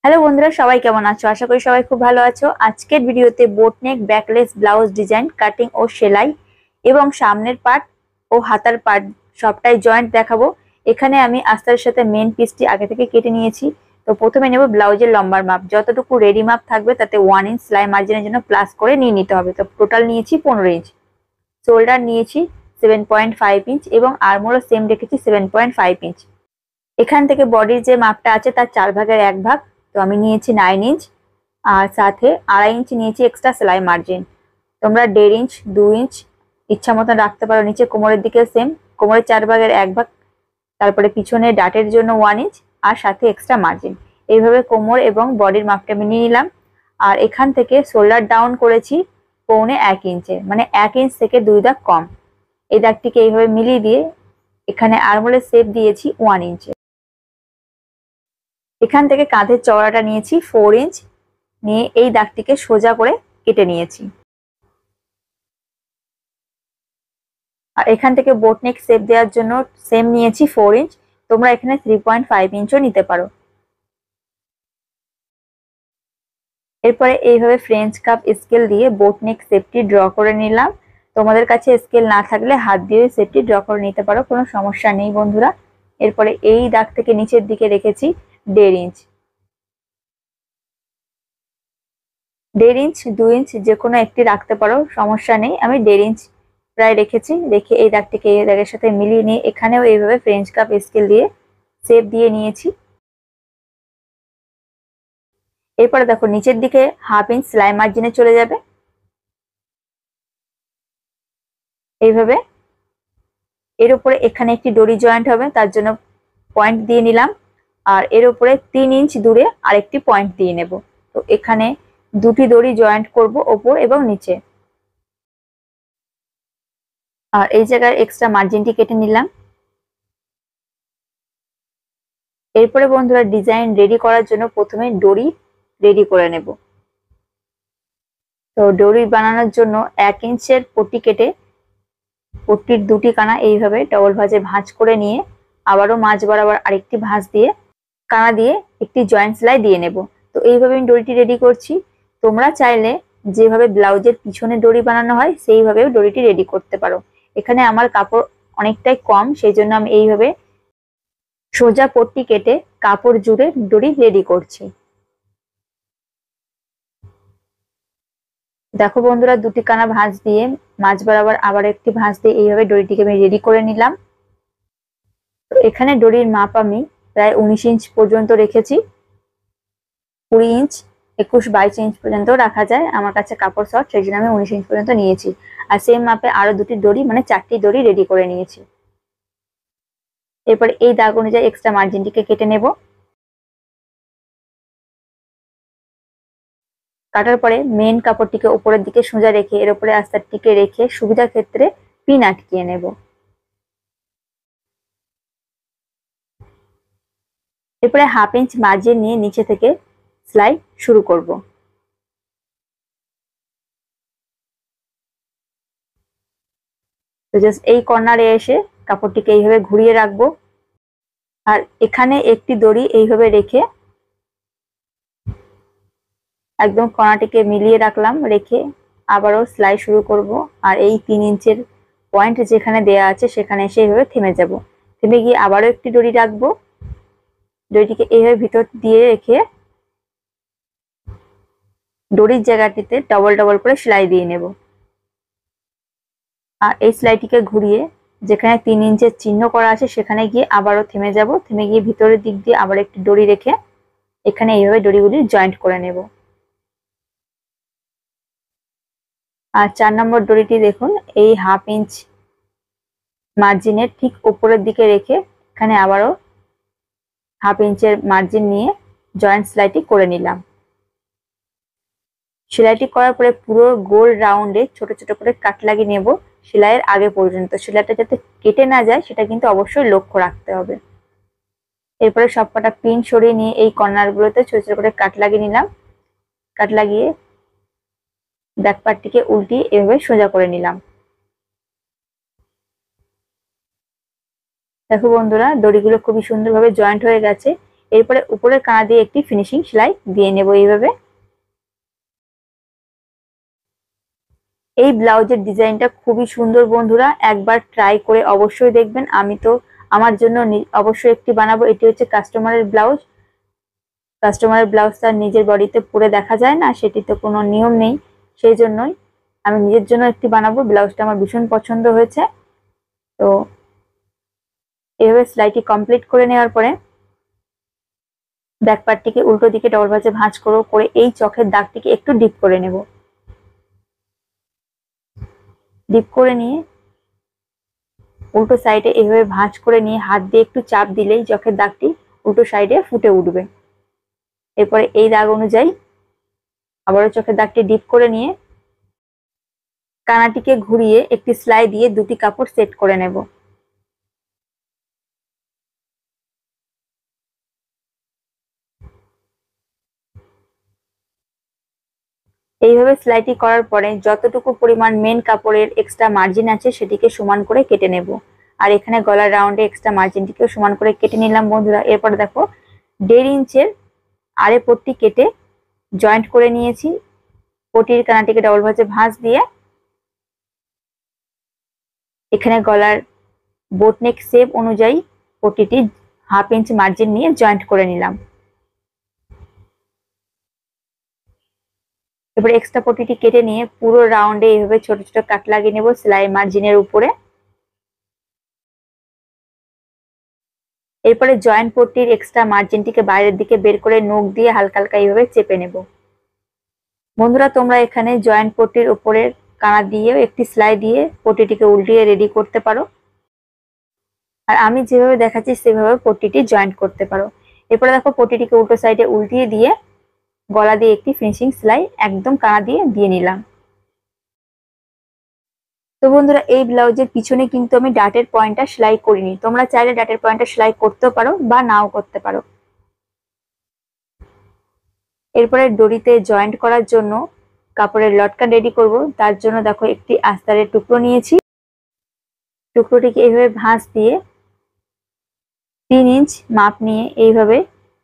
Hello বন্ধুরা, সবাই কেমন আছো? আশা করি সবাই খুব ভালো আছো। আজকের ভিডিওতে boat neck backless blouse design, cutting ও সেলাই এবং সামনের পার্ট ও হাতার পার্ট সবটাই জয়েন্ট দেখাবো। এখানে আমি আস্তার সাথে মেন পিসটি আগে থেকে কেটে নিয়েছি। তো প্রথমে নেব ব্লাউজের লম্বার মাপ। যতটুকু রেডি মাপ থাকবে তাতে 1 ইঞ্চ সেলাই মার্জিনের জন্য প্লাস করে নিয়ে নিতে হবে। তো টোটাল নিয়েছি 15 ইঞ্চ। শোল্ডার নিয়েছি 7.5 ইঞ্চ এবং আর্মহোলও সেম রেখেছি 7.5 ইঞ্চ। এখান থেকে বডির যে মাপটা আছে তার 4 ভাগের 1 ভাগ, তো আমি নিয়েছি 9 ইঞ্চ। আর সাথে 2.5 ইঞ্চ নিয়েছি এক্সট্রা সেলাই মার্জিন। তোমরা 1.5 ইঞ্চ 2 ইঞ্চ ইচ্ছা মতন রাখতে পারো। নিচে কোমরের দিকে সেম, কোমরের 4 ভাগের 1 ভাগ, তারপরে পিছনে ডাটের জন্য 1 ইঞ্চ আর সাথে এক্সট্রা মার্জিন। এইভাবে কোমর এবং বডির মাপটা আমি নিয়ে নিলাম। আর এখান থেকে শোল্ডার ডাউন করেছি 1.25 ইঞ্চে, মানে 1 ইঞ্চ থেকে 2 দাগ কম। এই দাগটিকে এইভাবে মিলিয়ে দিয়ে এখানে আর্মহোলের শেপ দিয়েছি 1 ইঞ্চে। এখান থেকে কাঁধের চওড়াটা নিয়েছি 4 ইঞ্চ, নিয়ে এই দাগটিকে সোজা করে কেটে নিয়েছি। আর এখান থেকে বোটনেক শেপ দেওয়ার জন্য সেম নিয়েছি 4 ইঞ্চ। তোমরা এখানে 3.5 ইঞ্চও নিতে পারো। এরপরে এইভাবে ফ্রেঞ্চ কাপ স্কেল দিয়ে বোটনেক শেপটি ড্র করে নিলাম। তোমাদের কাছে স্কেল না থাকলে হাত দিয়ে শেপটি ড্র করে নিতে পারো, কোনো সমস্যা নেই বন্ধুরা। এরপরে এই দাগ থেকে নিচের দিকে রেখেছি 1.5 ইঞ্চ। 1.5 ইঞ্চ 2 ইঞ্চ যে কোনো একটি রাখতে পারো, সমস্যা নেই। আমি 1.5 ইঞ্চ প্রায় রেখেছি। রেখে এই দাগটিকে এই দাগের সাথে মিলিয়ে নিয়ে এখানেও এইভাবে ফ্রেঞ্চ কাপ স্কেল দিয়ে শেপ দিয়ে নিয়েছি। এরপরে দেখো নিচের দিকে 1/2 ইঞ্চ সেলাই মার্জিনে চলে যাবে। এইভাবে এর উপরে এখানে একটি ডরি জয়েন্ট হবে, তার জন্য পয়েন্ট দিয়ে নিলাম। আর এর উপরে 3 ইঞ্চ দূরে আরেকটি পয়েন্ট দিয়ে নেব। তো এখানে দুটি দড়ি জয়েন্ট করব, ওপর এবং নিচে। আর এই জায়গায় এক্সট্রা মার্জিনটি কেটে নিলাম। এরপরে বন্ধুরা ডিজাইন রেডি করার জন্য প্রথমে দড়ি রেডি করে নেব। তো দড়ি বানানোর জন্য 1 ইঞ্চের পট্টি কেটে পট্টির দুটি কানা এইভাবে ডবল ভাঁজে ভাঁজ করে নিয়ে আবারও মাঝ বরাবর আরেকটি ভাঁজ দিয়ে কানা দিয়ে একটি জয়েন্ট সেলাই দিয়ে নেব। তো এইভাবে আমি দড়িটি রেডি করছি। তোমরা চাইলে যেভাবে ব্লাউজের পিছনে দড়ি বানানো হয় সেইভাবেও দড়িটি রেডি করতে পারো। এখানে আমার কাপড় অনেকটাই কম, সেই জন্য আমি এইভাবে সোজা পট্টি কেটে কাপড় জুড়ে দড়ি রেডি করছি। দেখো বন্ধুরা, দুটি কানা ভাঁজ দিয়ে মাঝ বরাবর আবার একটি ভাঁজ দিয়ে এইভাবে দড়িটিকে আমি রেডি করে নিলাম। তো এখানে দড়ির মাপ আমি প্রায় 19 ইঞ্চ পর্যন্ত রেখেছি। 20 ইঞ্চ 21-22 ইঞ্চ পর্যন্ত রাখা যায়, আমার কাছে কাপড় শর্ট সেই জন্য আমি 19 ইঞ্চ পর্যন্ত নিয়েছি। আর সেম মাপে আরো দুটি দড়ি মানে 4টি দড়ি রেডি করে নিয়েছি। এরপরে এই দাগ অনুযায়ী এক্সট্রা মার্জিনটিকে কেটে নেব। কাটার পরে মেন কাপড়টিকে উপরের দিকে সোজা রেখে এর উপরে আস্তারটিকে রেখে সুবিধার ক্ষেত্রে পিন আটকিয়ে নেব। এরপরে 1/2 ইঞ্চ মার্জিন নিয়ে নিচে থেকে সেলাই শুরু করব। তো জাস্ট এই কর্নারে এসে কাপড়টিকে এইভাবে ঘুরিয়ে রাখবো। আর এখানে একটি দড়ি এইভাবে রেখে একদম কর্নারটিকে মিলিয়ে রাখলাম, রেখে আবারও সেলাই শুরু করব। আর এই 3 ইঞ্চের পয়েন্ট যেখানে দেয়া আছে সেখানে এসে এইভাবে থেমে যাব। থেমে গিয়ে আবারও একটি দড়ি রাখবো। দড়িটিকে এইভাবে ভিতর দিয়ে রেখে দড়ির জায়গাটিতে ডবল ডবল করে সেলাই দিয়ে নেব। আর এই সেলাইটিকে ঘুরিয়ে যেখানে 3 ইঞ্চের চিহ্ন করা আছে সেখানে গিয়ে আবারও থেমে যাব। থেমে গিয়ে ভিতরের দিক দিয়ে আবার একটি দড়ি রেখে এখানে এইভাবে দড়িগুলি জয়েন্ট করে নেব। আর 4 নম্বর দড়িটি দেখুন এই 1/2 ইঞ্চ মার্জিনের ঠিক উপরের দিকে রেখে এখানে আবারও 1/2 ইঞ্চের মার্জিন নিয়ে জয়েন্ট সেলাইটি করে নিলাম। সেলাইটি করার পরে পুরো গোল রাউন্ডে ছোট ছোট করে কাট লাগিয়ে নেব সেলাইয়ের আগে পর্যন্ত। সেলাইটা যাতে কেটে না যায় সেটা কিন্তু অবশ্যই লক্ষ্য রাখতে হবে। এরপরে সবকটা পিন সরিয়ে নিয়ে এই কর্নার গুলোতে ছোট ছোট করে কাট লাগিয়ে নিলাম। কাট লাগিয়ে ব্যাক পার্টটিকে উল্টিয়ে এভাবে সোজা করে নিলাম। দেখো বন্ধুরা, দড়িগুলো খুবই সুন্দরভাবে জয়েন্ট হয়ে গেছে। এরপরে উপরের কানা দিয়ে একটি ফিনিশিং সেলাই দিয়ে নেব এইভাবে। এই ব্লাউজের ডিজাইনটা খুবই সুন্দর বন্ধুরা, একবার ট্রাই করে অবশ্যই দেখবেন। আমি তো আমার জন্য অবশ্যই একটি বানাবো। এটি হচ্ছে কাস্টমারের ব্লাউজ। কাস্টমারের ব্লাউজ তার নিজের বডিতে পরে দেখা যায় না, সেটি তো কোনো নিয়ম নেই, সেই জন্যই আমি নিজের জন্য একটি বানাবো। ব্লাউজটা আমার ভীষণ পছন্দ হয়েছে। তো এভাবে সেলাইটি কমপ্লিট করে নেওয়ার পরে ব্যাক পার্টটিকে উল্টো দিকে ডবল ভাঁজে ভাঁজ করে এই চোখের দাগটিকে একটু ডিপ করে নেব। ডিপ করে নিয়ে উল্টো সাইডে এভাবে ভাঁজ করে নিয়ে হাত দিয়ে একটু চাপ দিলেই চোখের দাগটি উল্টো সাইডে ফুটে উঠবে। এরপরে এই দাগ অনুযায়ী আবারও চোখের দাগটি ডিপ করে নিয়ে কানাটিকে ঘুরিয়ে একটি সেলাই দিয়ে দুটি কাপড় সেট করে নেব। এইভাবে সেলাইটি করার পরে যতটুকু পরিমাণ মেন কাপড়ের এক্সট্রা মার্জিন আছে সেটিকে সমান করে কেটে নেব। আর এখানে গলার রাউন্ডে এক্সট্রা মার্জিনটিকেও সমান করে কেটে নিলাম বন্ধুরা। এরপর দেখো 1.5 ইঞ্চের আড়ে পট্টি কেটে জয়েন্ট করে নিয়েছি। পটির কানাটিকে ডবল ভাঁজে ভাঁজ দিয়ে এখানে গলার বোটনেক শেপ অনুযায়ী পটিটি 1/2 ইঞ্চ মার্জিন নিয়ে জয়েন্ট করে নিলাম। এবার এক্সট্রা পটিটি কেটে নিয়ে পুরো রাউন্ডে এইভাবে ছোট ছোট কাট লাগিয়ে নেব সেলাই মার্জিনের উপরে। এরপরে জয়েন্ট পট্টির এক্সট্রা মার্জিনটিকে বাইরের দিকে বের করে নখ দিয়ে হালকা হালকা এইভাবে চেপে নেব। বন্ধুরা তোমরা এখানে জয়েন্ট পট্টির উপরের কানা দিয়ে একটি সেলাই দিয়ে পট্টিটিকে উল্টিয়ে রেডি করতে পারো, আর আমি যেভাবে দেখাচ্ছি সেভাবে পট্টিটি জয়েন্ট করতে পারো। এরপরে দেখো পট্টিটিকে উল্টো সাইডে উল্টিয়ে দিয়ে গলা দিয়ে একটি ফিনিশিং সেলাই একদম কানা দিয়ে দিয়ে নিলাম। তো বন্ধুরা এই ব্লাউজের পিছনে কিন্তু আমি ডাটের পয়েন্টটা সেলাই করিনি, তোমরা চাইলে ডাটের পয়েন্টটা সেলাই করতেও পারো বা নাও করতে পারো। এরপরে দড়িতে জয়েন্ট করার জন্য কাপড়ের লটকান রেডি করব। তার জন্য দেখো একটি আস্তারের টুকরো নিয়েছি। টুকরোটিকে এইভাবে ভাঁজ দিয়ে 3 ইঞ্চ মাপ নিয়ে এইভাবে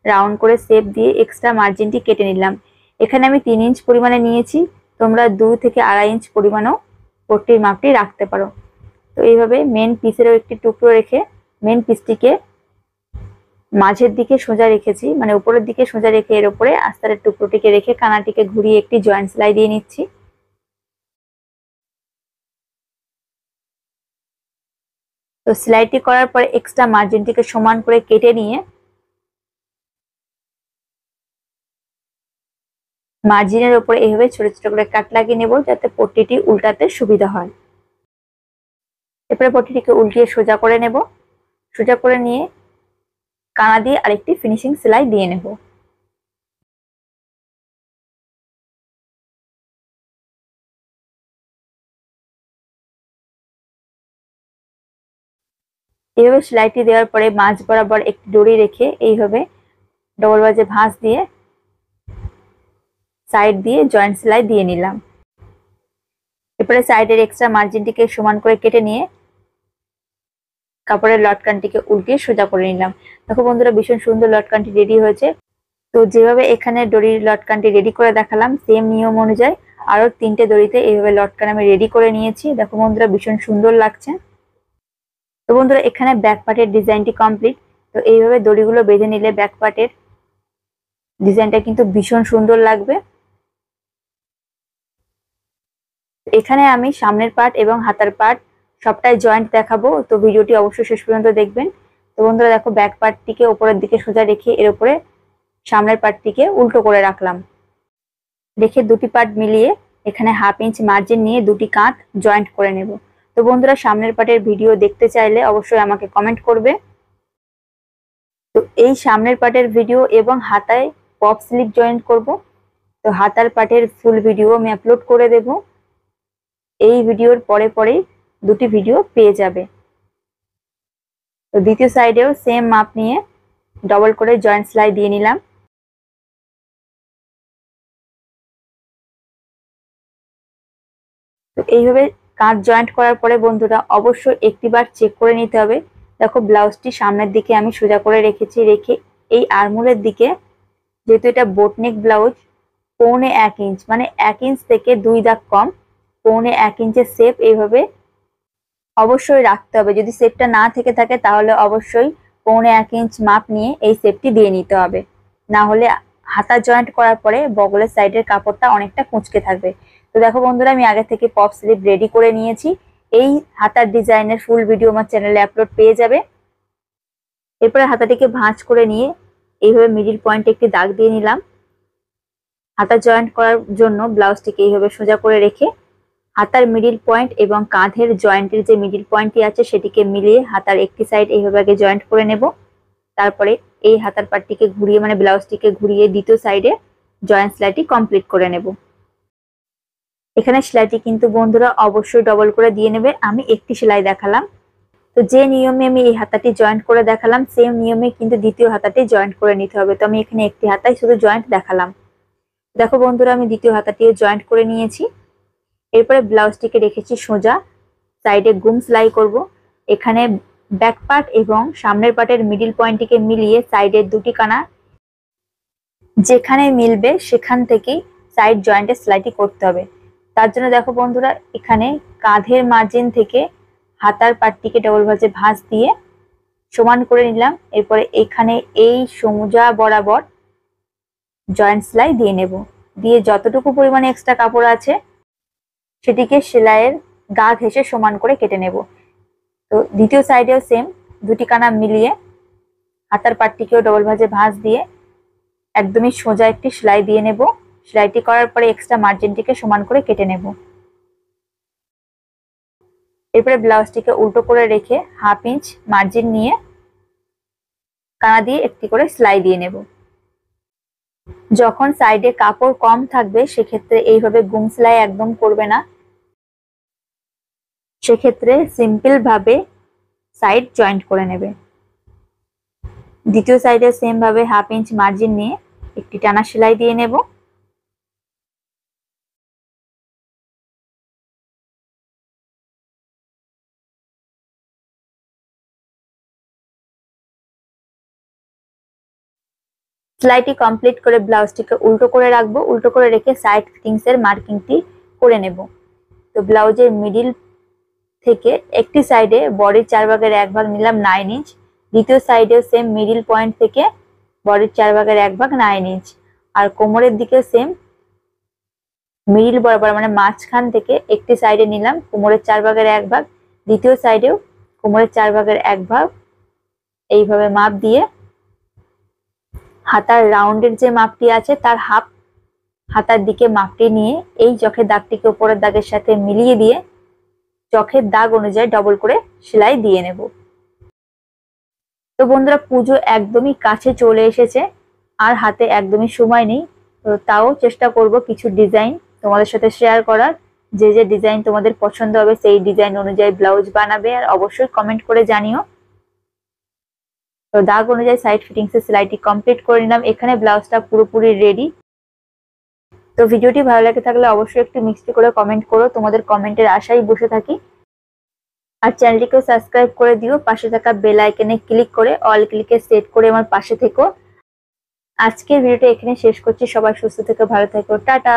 রাউন্ড করে শেপ দিয়ে এক্সট্রা মার্জিনটি কেটে নিলাম। এখানে আমি 3 ইঞ্চ পরিমাণে নিয়েছি, তোমরা 2 থেকে 2.5 ইঞ্চ পরিমাণও পট্টির মাপটি রাখতে পারো। তো এইভাবে মেন পিসেরও একটি টুকরো রেখে মেন পিসটিকে মাঝের দিকে সোজা রেখেছি, মানে উপরের দিকে সোজা রেখে এর উপরে আস্তারের টুকরোটিকে রেখে কানাটিকে ঘুরিয়ে একটি জয়েন্ট সেলাই দিয়ে নিচ্ছি। তো সেলাইটি করার পরে এক্সট্রা মার্জিনটিকে সমান করে কেটে নিয়ে মার্জিনের উপরে এইভাবে ছোট ছোট করে কাট লাগিয়ে নেব যাতে পট্টিটি উল্টাতে সুবিধা হয়। এরপরে পট্টিটিকে উল্টিয়ে সোজা করে নেব। সোজা করে নিয়ে কানা দিয়ে আরেকটি ফিনিশিং সেলাই দিয়ে নেব। এইভাবে সেলাইটি দেওয়ার পরে মাঝ বরাবর একটি দড়ি রেখে এইভাবে ডবল ভাঁজে ভাঁজ দিয়ে সাইড দিয়ে জয়েন্ট সেলাই দিয়ে নিলাম। এরপরে সাইডের এক্সট্রা মার্জিনটিকে সমান করে কেটে নিয়ে কাপড়ের লটকানটিকে উল্টিয়ে সোজা করে নিলাম। দেখো বন্ধুরা ভীষণ সুন্দর লটকানটি রেডি হয়েছে। তো যেভাবে এখানে দড়ির লটকানটি রেডি করে দেখালাম সেম নিয়ম অনুযায়ী আরো 3টে দড়িতে এইভাবে লটকান আমি রেডি করে নিয়েছি। দেখো বন্ধুরা ভীষণ সুন্দর লাগছে। তো বন্ধুরা এখানে ব্যাক পার্টের ডিজাইনটি কমপ্লিট। তো এইভাবে দড়িগুলো বেঁধে নিলে ব্যাক পার্টের ডিজাইনটা কিন্তু ভীষণ সুন্দর লাগবে। এখানে আমি সামনের পার্ট এবং হাতার পার্ট সবটাই জয়েন্ট দেখাবো, তো ভিডিওটি অবশ্যই শেষ পর্যন্ত দেখবেন। তো বন্ধুরা দেখো ব্যাক পার্টটিকে উপরের দিকে সোজা রেখে এর উপরে সামনের পার্টটিকে উল্টো করে রাখলাম। রেখে দুটি পার্ট মিলিয়ে এখানে 1/2 ইঞ্চ মার্জিন নিয়ে দুটি কাঁধ জয়েন্ট করে নেব। তো বন্ধুরা সামনের পার্টের ভিডিও দেখতে চাইলে অবশ্যই আমাকে কমেন্ট করবে। তো এই সামনের পার্টের ভিডিও এবং হাতায় পপ স্লিপ জয়েন্ট করব। তো হাতার পার্টের ফুল ভিডিও আমি আপলোড করে দেব। এই ভিডিওর পরে পরেই দুটি ভিডিও পেয়ে যাবে। তো দ্বিতীয় সাইডেও সেম মাপ নিয়ে ডবল করে জয়েন্ট সেলাই দিয়ে নিলাম। তো এইভাবে কাঁধ জয়েন্ট করার পরে বন্ধুরা অবশ্যই একটিবার চেক করে নিতে হবে। দেখো ব্লাউজটি সামনের দিকে আমি সোজা করে রেখেছি, রেখে এই আরমোলের দিকে, যেহেতু এটা বোটনেক ব্লাউজ, 1.25 ইঞ্চ মানে 1 ইঞ্চ থেকে 2 দাগ কম, 1.25 ইঞ্চের শেপ এইভাবে অবশ্যই রাখতে হবে। যদি শেপটা না থেকে থাকে তাহলে অবশ্যই 1.25 ইঞ্চ মাপ নিয়ে এই শেপটি দিয়ে নিতে হবে, না হলে হাতা জয়েন্ট করার পরে বগলের সাইডের কাপড়টা অনেকটা কুঁচকে থাকবে। তো দেখো বন্ধুরা, আমি আগে থেকে পপ স্লিভ রেডি করে নিয়েছি। এই হাতার ডিজাইনের ফুল ভিডিও আমার চ্যানেলে আপলোড পেয়ে যাবে। এরপরে হাতাটিকে ভাঁজ করে নিয়ে এইভাবে মিডিল পয়েন্টে একটি দাগ দিয়ে নিলাম। হাতা জয়েন্ট করার জন্য ব্লাউজটিকে এইভাবে সোজা করে রেখে হাতার মিডিল পয়েন্ট এবং কাঁধের জয়েন্টের যে মিডিল পয়েন্টটি আছে সেটিকে মিলিয়ে হাতার একটি সাইড এইভাবে আগে জয়েন্ট করে নেব। তারপরে এই হাতার পাটটিকে ঘুরিয়ে মানে ব্লাউজটিকে ঘুরিয়ে দ্বিতীয় সাইডে জয়েন্ট সেলাইটি কমপ্লিট করে নেব। এখানে সেলাইটি কিন্তু বন্ধুরা অবশ্যই ডবল করে দিয়ে নেবে। আমি একটি সেলাই দেখালাম, তো যে নিয়মে আমি এই হাতাটি জয়েন্ট করে দেখালাম সেম নিয়মে কিন্তু দ্বিতীয় হাতাটি জয়েন্ট করে নিতে হবে। তো আমি এখানে একটি হাতায় শুধু জয়েন্ট দেখালাম। দেখো বন্ধুরা, আমি দ্বিতীয় হাতাটিও জয়েন্ট করে নিয়েছি। এরপরে ব্লাউজটিকে রেখেছি সোজা, সাইডে গুম সেলাই করব। এখানে ব্যাক পার্ট এবং সামনের পার্টের মিডিল পয়েন্টটিকে মিলিয়ে সাইডের দুটি কানা যেখানে মিলবে সেখান থেকেই সাইড জয়েন্টে সেলাইটি করতে হবে। তার জন্য দেখো বন্ধুরা, এখানে কাঁধের মার্জিন থেকে হাতার পাটটিকে ডবল ভাঁজ দিয়ে সমান করে নিলাম। এরপরে এখানে এই সোজা বরাবর জয়েন্ট সেলাই দিয়ে নেব। দিয়ে যতটুকু পরিমাণে এক্সট্রা কাপড় আছে সেটিকে সেলাইয়ের গা ঘেঁষে সমান করে কেটে নেব। তো দ্বিতীয় সাইডেও সেম দুটি কানা মিলিয়ে হাতার পাটটিকেও ডবল ভাঁজ দিয়ে একদমই সোজা একটি সেলাই দিয়ে নেব। সেলাইটি করার পরে এক্সট্রা মার্জিনটিকে সমান করে কেটে নেব। এরপরে ব্লাউজটিকে উল্টো করে রেখে 1/2 ইঞ্চ মার্জিন নিয়ে কানা দিয়ে একটি করে সেলাই দিয়ে নেব। যখন সাইডে কাপড় কম থাকবে সেক্ষেত্রে এইভাবে গুম সেলাই একদম করবে না, সেক্ষেত্রে সিম্পল ভাবে সাইড জয়েন্ট করে নেবে। দ্বিতীয় সাইডে সেম ভাবে 1/2 ইঞ্চ মার্জিন নিয়ে একটি টানা সেলাই দিয়ে নেব। সেলাইটি কমপ্লিট করে ব্লাউজটিকে উল্টো করে রাখবো। উল্টো করে রেখে সাইড ফিটিংস এর মার্কিংটি করে নেব। তো ব্লাউজের মিডিল থেকে একটি সাইডে বডির 4 ভাগের 1 ভাগ নিলাম 9 ইঞ্চ, দ্বিতীয় সাইডেও সেম মিডিল পয়েন্ট থেকে বডির 4 ভাগের 1 ভাগ 9 ইঞ্চ, আর কোমরের দিকে সেম মিডিল বরাবর মানে মাঝখান থেকে একটি সাইডে নিলাম কোমরের 4 ভাগের 1 ভাগ, দ্বিতীয় সাইডেও কোমরের 4 ভাগের 1 ভাগ। এইভাবে মাপ দিয়ে হাতার রাউন্ডের যে মাপটি আছে তার হাফ হাতার দিকে মাপটি নিয়ে এই চোখের দাগটিকে উপরের দাগের সাথে মিলিয়ে দিয়ে চোখের দাগ অনুযায়ী ডবল করে সেলাই দিয়ে নেব। তো বন্ধুরা, পুজো একদমই কাছে চলে এসেছে, আর হাতে একদমই সময় নেই। তো তাও চেষ্টা করব কিছু ডিজাইন তোমাদের সাথে শেয়ার করার। যে যে ডিজাইন তোমাদের পছন্দ হবে সেই ডিজাইন অনুযায়ী ব্লাউজ বানাবে, আর অবশ্যই কমেন্ট করে জানিও। তো দাগ অনুযায়ী সাইড ফিটিংস এর সেলাইটি কমপ্লিট করে নিলাম। এখানে ব্লাউজটা পুরোপুরি রেডি। তো ভিডিওটি ভালো লাগে থাকলে অবশ্যই একটু মিষ্টি করে কমেন্ট করো, তোমাদের কমেন্টের আশায় বসে থাকি। আর চ্যানেলটিকে সাবস্ক্রাইব করে দিও, পাশে থাকা বেল আইকনে ক্লিক করে অল ক্লিকে সেট করে আমার পাশে থেকো। আজকের ভিডিওটা এখানে শেষ করছি। সবাই সুস্থ থেকো, ভালো থেকো, টাটা।